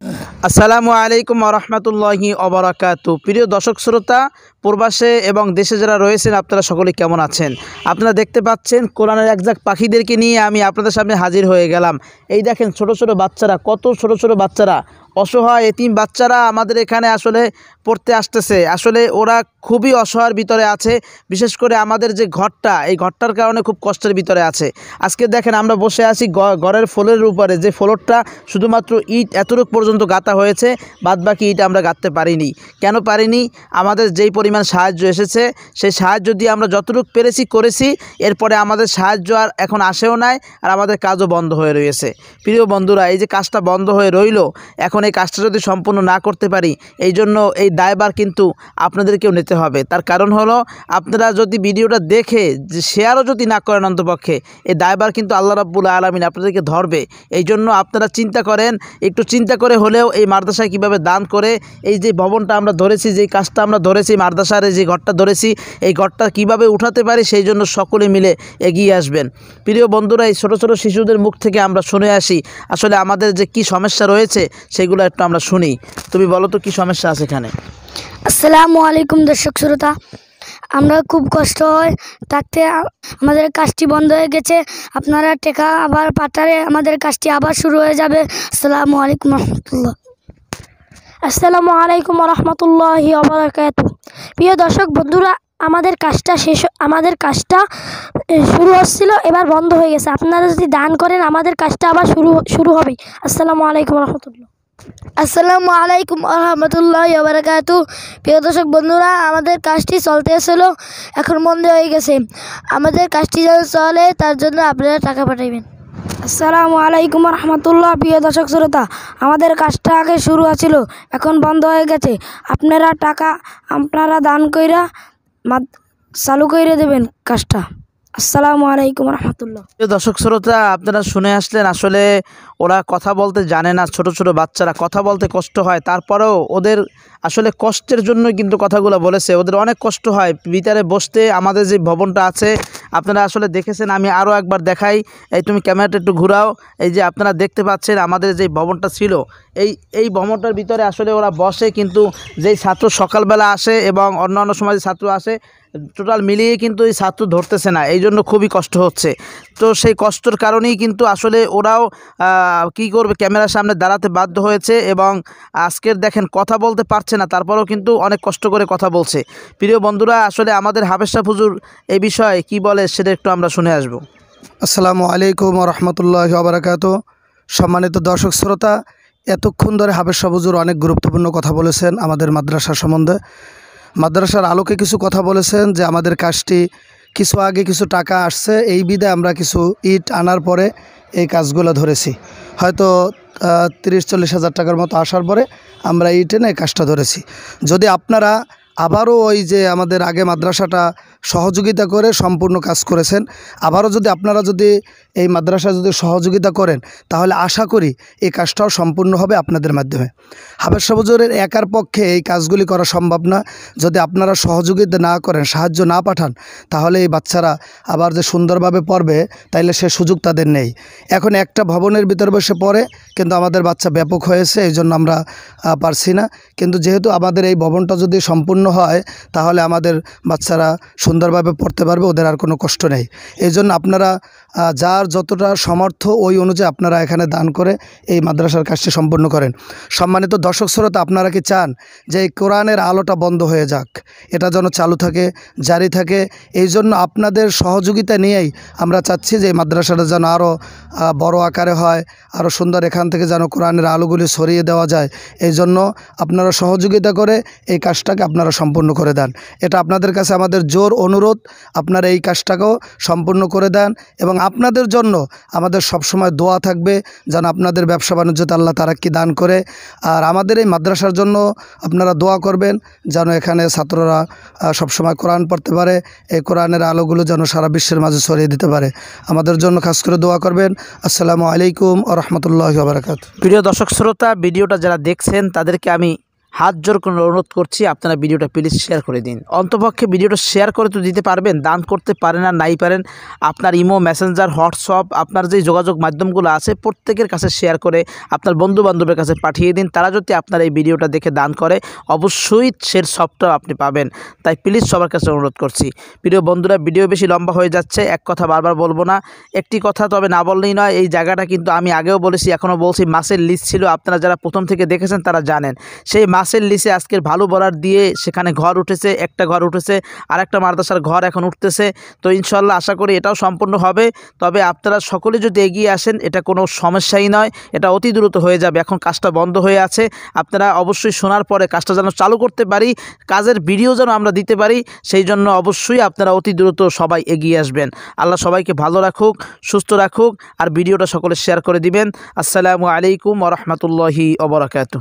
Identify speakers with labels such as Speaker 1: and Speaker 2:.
Speaker 1: আসসালামু আলাইকুম রহমতুল্লাহি অবরাকাতু। প্রিয় দর্শক শ্রোতা, প্রবাসে এবং দেশে যারা রয়েছেন, আপনারা সকলে কেমন আছেন? আপনারা দেখতে পাচ্ছেন কোরআনের একজাক পাখিদেরকে নিয়ে আমি আপনাদের সামনে হাজির হয়ে গেলাম। এই দেখেন ছোট ছোট বাচ্চারা, কত ছোট ছোট বাচ্চারা, অসহায় এতিম বাচ্চারা আমাদের এখানে আসলে পড়তে আসতেছে। আসলে ওরা খুবই অসহায়ের ভিতরে আছে। বিশেষ করে আমাদের যে ঘরটা, এই ঘরটার কারণে খুব কষ্টের ভিতরে আছে। আজকে দেখেন আমরা বসে আছি ঘরের ফ্লোরের উপরে, যে ফ্লোরটা শুধুমাত্র ইট এতটুক পর্যন্ত গাঁথা হয়েছে, বাদবাকি ইট আমরা গাঁথতে পারিনি। কেন পারিনি? আমাদের যেই পরিমাণ সাহায্য এসেছে, সেই সাহায্য দিয়ে আমরা যতটুকু পেরেছি করেছি। এরপরে আমাদের সাহায্য আর এখন আসেও নাই, আর আমাদের কাজও বন্ধ হয়ে রয়েছে। প্রিয় বন্ধুরা, এই যে কাজটা বন্ধ হয়ে রইল, এখন এই কাজটা যদি সম্পূর্ণ না করতে পারি, এই জন্য এই দায়ভার কিন্তু আপনাদেরকেও নিতে হবে। তার কারণ হলো, আপনারা যদি ভিডিওটা দেখে যে শেয়ারও যদি না করেন, অন্তপক্ষে এই দায়ভার কিন্তু আল্লাহ রাব্বুল আলামিন আপনাদেরকে ধরবে। এই জন্য আপনারা চিন্তা করেন, একটু চিন্তা করে হলেও এই মাদ্রাসায় কীভাবে দান করে এই যে ভবনটা আমরা ধরেছি, যেই কাজটা আমরা ধরেছি, মাদ্রাসার যে ঘরটা ধরেছি, এই ঘরটা কিভাবে উঠাতে পারি, সেই জন্য সকলে মিলে এগিয়ে আসবেন। প্রিয় বন্ধুরা, এই ছোটো ছোটো শিশুদের মুখ থেকে আমরা শুনে আসি আসলে আমাদের যে কি সমস্যা রয়েছে, সেগুলো একটু আমরা শুনি। তুমি বলো তো, কি সমস্যা আছে এখানে?
Speaker 2: আসসালামু আলাইকুম দর্শক শ্রোতা, আমরা খুব কষ্ট হয় থাকতে আমাদের কাজটি বন্ধ হয়ে গেছে। আপনারা টেকা আবার পাঠালে আমাদের কাজটি আবার শুরু হয়ে যাবে। আসসালামু আলাইকুম রহমতুল্লাহ। আসসালামু আলাইকুম রহমতুল্লাহি ওয়া বারাকাতুহু। প্রিয় দর্শক বন্ধুরা, আমাদের কাজটা শুরু হচ্ছিল, এবার বন্ধ হয়ে গেছে। আপনারা যদি দান করেন, আমাদের কাজটা আবার শুরু হবে। আসসালামু আলাইকুম রহমতুল্লাহ। আসসালামু আলাইকুম রহমতুল্লাহি ওয়া বারাকাতুহু। প্রিয় দর্শক বন্ধুরা, আমাদের কাজটি চলতেছিল, এখন বন্ধ হয়ে গেছে। আমাদের কাজটি যেন চলে, তার জন্য আপনারা টাকা পাঠাইবেন। আসসালামু আলাইকুম রহমতুল্লাহ। প্রিয় দর্শক শ্রোতা, আমাদের কাজটা আগে শুরু হয়েছিল, এখন বন্ধ হয়ে গেছে। আপনারা দান কইরা চালু করে দেবেন কাজটা। আসসালামু আলাইকুম রহমতুল্লাহ।
Speaker 1: প্রিয় দর্শক শ্রোতা, আপনারা শুনে আসলেন, আসলে ওরা কথা বলতে জানে না। ছোট ছোট বাচ্চারা কথা বলতে কষ্ট হয়, তারপরেও ওদের আসলে কষ্টের জন্য কিন্তু কথাগুলো বলেছে। ওদের অনেক কষ্ট হয় ভিতরে বসতে। আমাদের যে ভবনটা আছে, আপনারা আসলে দেখেছেন, আমি আরও একবার দেখাই। এই তুমি ক্যামেরাটা একটু ঘুরাও। এই যে আপনারা দেখতে পাচ্ছেন আমাদের যে ভবনটা ছিল, এই ভবনটার ভিতরে আসলে ওরা বসে, কিন্তু যেই ছাত্র সকালবেলা আসে এবং অন্যান্য সময় যে ছাত্র আসে, টোটাল মিলিয়ে কিন্তু এই ছাত্র ধরতেছে না। এই জন্য খুবই কষ্ট হচ্ছে। তো সেই কষ্টের কারণেই কিন্তু আসলে ওরাও কি করবে, ক্যামেরার সামনে দাঁড়াতে বাধ্য হয়েছে। এবং আজকের দেখেন কথা বলতে পারছে না, তারপরেও কিন্তু অনেক কষ্ট করে কথা বলছে। প্রিয় বন্ধুরা, আসলে আমাদের হাফেজ সাহেব হুজুর এই বিষয়ে কি বলে, সেটা একটু আমরা শুনে আসব।
Speaker 3: আসসালামু আলাইকুম রহমতুল্লাহি ওয়া বারাকাতুহু। সম্মানিত দর্শক শ্রোতা, এতক্ষণ ধরে হাফেজ সাহেব হুজুর অনেক গুরুত্বপূর্ণ কথা বলেছেন আমাদের মাদ্রাসা সম্বন্ধে। মাদ্রাসার আলোকে কিছু কথা বলেছেন, যে আমাদের কাজটি কিছু আগে কিছু টাকা আসছে, এই বিধায় আমরা কিছু ইট আনার পরে এই কাজগুলো ধরেছি। হয়তো 30-40 হাজার টাকার মতো আসার পরে আমরা ইট এনে এই কাজটা ধরেছি। যদি আপনারা আবারও ওই যে আমাদের আগে মাদ্রাসাটা সহযোগিতা করে সম্পূর্ণ কাজ করেছেন, আবারও যদি আপনারা এই মাদ্রাসা যদি সহযোগিতা করেন, তাহলে আশা করি এই কাজটাও সম্পূর্ণ হবে আপনাদের মাধ্যমে। হাফেজ সাহেব হুজুরের একার পক্ষে এই কাজগুলি করা সম্ভব না। যদি আপনারা সহযোগিতা না করেন, সাহায্য না পাঠান, তাহলে এই বাচ্চারা আবার যে সুন্দরভাবে পড়বে, তাইলে সে সুযোগ তাদের নেই। এখন একটা ভবনের ভিতরে বসে পড়ে, কিন্তু আমাদের বাচ্চা ব্যাপক হয়েছে, এই জন্য আমরা পারছি না। কিন্তু যেহেতু আমাদের এই ভবনটা যদি সম্পূর্ণ হয়, তাহলে আমাদের বাচ্চারা সুন্দরভাবে পড়তে পারবে, ওদের আর কোনো কষ্ট নেই। এই জন্য আপনারা যার যতটা সামর্থ্য, ওই অনুযায়ী আপনারা এখানে দান করে এই মাদ্রাসার কাজটি সম্পূর্ণ করেন। সম্মানিত দর্শক শ্রোতা, আপনারা কি চান যে এই কোরআনের আলোটা বন্ধ হয়ে যাক? এটা যেন চালু থাকে, জারি থাকে। এই জন্য আপনাদের সহযোগিতা নিয়েই আমরা চাচ্ছি যে এই মাদ্রাসাটা যেন আরও বড় আকারে হয়, আরও সুন্দর, এখান থেকে যেন কোরআনের আলোগুলি সরিয়ে দেওয়া যায়। এই জন্য আপনারা সহযোগিতা করে এই কাজটাকে আপনারা সম্পূর্ণ করে দেন। এটা আপনাদের কাছে আমাদের জোর অনুরোধ, আপনারা এই কাজটাকেও সম্পূর্ণ করে দেন। এবং আপনাদের জন্য আমাদের সবসময় দোয়া থাকবে, যেন আপনাদের ব্যবসা বাণিজ্যতে আল্লাহ তারাক্কি দান করে। আর আমাদের এই মাদ্রাসার জন্য আপনারা দোয়া করবেন, যেন এখানে ছাত্ররা সবসময় কোরআন পড়তে পারে, এই কোরআনের আলোগুলো যেন সারা বিশ্বের মাঝে ছড়িয়ে দিতে পারে। আমাদের জন্য খাস করে দোয়া করবেন। আসসালামু আলাইকুম ওয়া রাহমাতুল্লাহি ওয়া বারাকাতুহু।
Speaker 1: প্রিয় দর্শক শ্রোতা, ভিডিওটা যারা দেখছেন তাদেরকে আমি হাত জোর করে অনুরোধ করছি আপনারা ভিডিওটা প্লিজ শেয়ার করে দিন। অন্তপক্ষে ভিডিওটা শেয়ার করে তো দিতে পারবেন, দান করতে পারেন আর নাই পারেন আপনার ইমো, মেসেঞ্জার, হোয়াটসঅ্যাপ, আপনার যে যোগাযোগ মাধ্যমগুলো আছে প্রত্যেকের কাছে শেয়ার করে আপনার বন্ধুবান্ধবের কাছে পাঠিয়ে দিন। তারা যদি আপনার এই ভিডিওটা দেখে দান করে অবশ্যই সের সবটা আপনি পাবেন। তাই প্লিজ সবার কাছে অনুরোধ করছি। প্রিয় বন্ধুরা, ভিডিও বেশি লম্বা হয়ে যাচ্ছে, এক কথা বারবার বলবো না, একটি কথা তবে না বললেই নয়। এই জায়গাটা কিন্তু আমি আগেও বলেছি, এখনও বলছি, মাছের লিস্ট ছিল। আপনারা যারা প্রথম থেকে দেখেছেন তারা জানেন সেই মাছের লিস্টে আজকের ভালো বলার দিয়ে সেখানে ঘর উঠেছে, একটা ঘর উঠেছে, আর একটা মাদ্রাসার ঘর এখন উঠতেছে। তো ইনশাল্লাহ আশা করি এটাও সম্পূর্ণ হবে। তবে আপনারা সকলে যদি এগিয়ে আসেন এটা কোনো সমস্যাই নয়, এটা অতি দ্রুত হয়ে যাবে। এখন কাজটা বন্ধ হয়ে আছে, আপনারা অবশ্যই শোনার পরে কাজটা যেন চালু করতে পারি, কাজের ভিডিও যেন আমরা দিতে পারি, সেই জন্য অবশ্যই আপনারা অতি দ্রুত সবাই এগিয়ে আসবেন। আল্লাহ সবাইকে ভালো রাখুক, সুস্থ রাখুক, আর ভিডিওটা সকলে শেয়ার করে দিবেন। আসসালামু আলাইকুম ওয়া রাহমাতুল্লাহি ওয়া বারাকাতুহু।